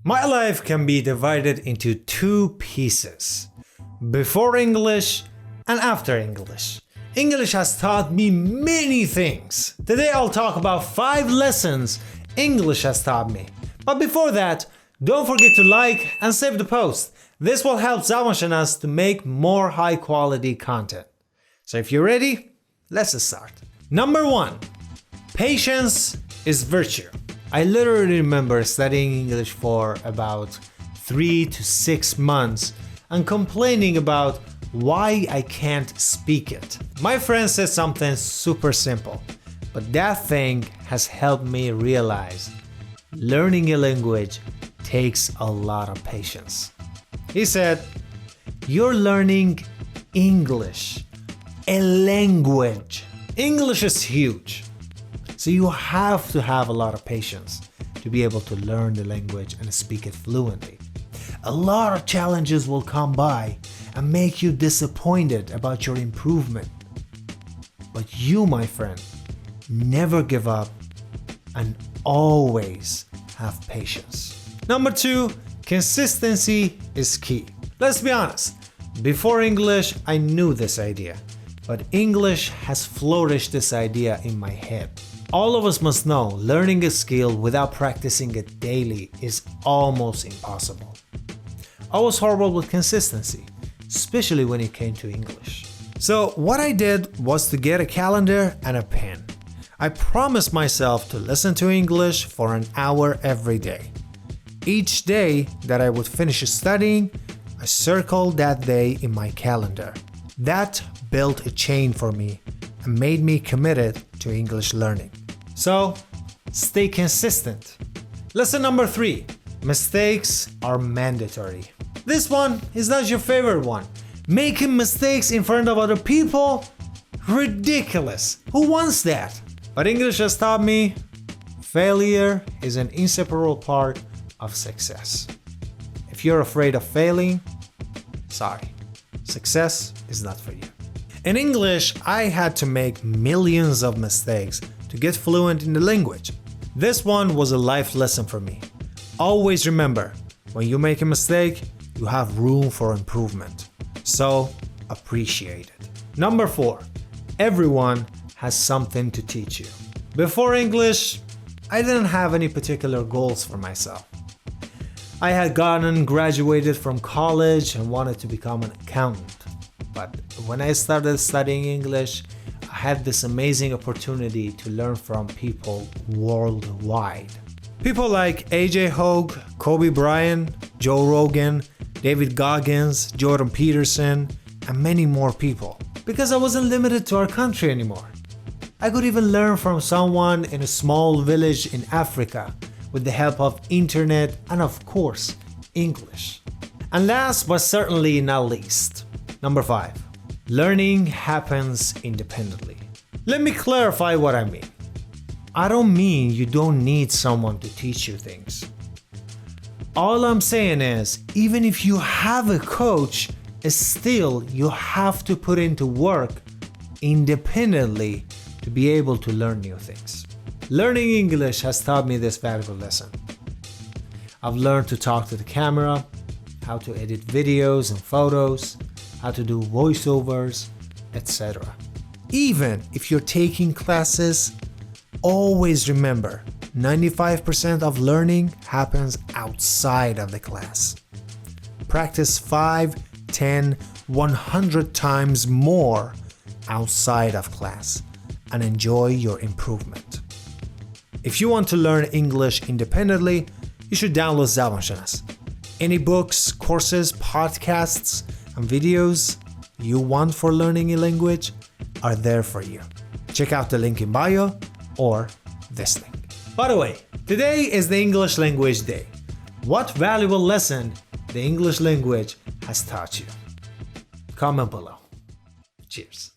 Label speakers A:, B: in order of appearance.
A: My life can be divided into two pieces: before English and after English. English has taught me many things. Today I'll talk about 5 lessons English has taught me. But before that, don't forget to like and save the post. This will help زبان to make more high quality content. So if you're ready, let's start. Number 1. Patience is virtue. I literally remember studying English for about 3 to 6 months and complaining about why I can't speak it. My friend said something super simple, but that thing has helped me realize learning a language takes a lot of patience. He said, "You're learning English, a language. English is huge. So you have to have a lot of patience to be able to learn the language and speak it fluently. A lot of challenges will come by and make you disappointed about your improvement. But you, my friend, never give up and always have patience." Number 2, consistency is key. Let's be honest, before English, I knew this idea, but English has flourished this idea in my head. All of us must know learning a skill without practicing it daily is almost impossible. I was horrible with consistency, especially when it came to English. So what I did was to get a calendar and a pen. I promised myself to listen to English for an hour every day. Each day that I would finish studying, I circled that day in my calendar. That built a chain for me and made me committed to English learning. So, stay consistent. Lesson number 3. Mistakes are mandatory. This one is not your favorite one. Making mistakes in front of other people? Ridiculous. Who wants that? But English has taught me failure is an inseparable part of success. If you're afraid of failing, sorry, success is not for you. In English, I had to make millions of mistakes to get fluent in the language. This one was a life lesson for me. Always remember, when you make a mistake, you have room for improvement. So, appreciate it. Number 4, everyone has something to teach you. Before English, I didn't have any particular goals for myself. I had graduated from college and wanted to become an accountant. But when I started studying English, I had this amazing opportunity to learn from people worldwide. People like AJ Hogue, Kobe Bryant, Joe Rogan, David Goggins, Jordan Peterson, and many more people. Because I wasn't limited to our country anymore. I could even learn from someone in a small village in Africa with the help of internet and of course, English. And last but certainly not least, number 5, learning happens independently. Let me clarify what I mean. I don't mean you don't need someone to teach you things. All I'm saying is, even if you have a coach, still you have to put into work independently to be able to learn new things. Learning English has taught me this valuable lesson. I've learned to talk to the camera, how to edit videos and photos, how to do voiceovers, etc. Even if you're taking classes, always remember 95% of learning happens outside of the class. Practice 5, 10, 100 times more outside of class and enjoy your improvement. If you want to learn English independently, you should download زبان. Any books, courses, podcasts, and videos you want for learning a language are there for you. Check out the link in bio or this link. By the way, today is the English language day. What valuable lesson the English language has taught you? Comment below. Cheers.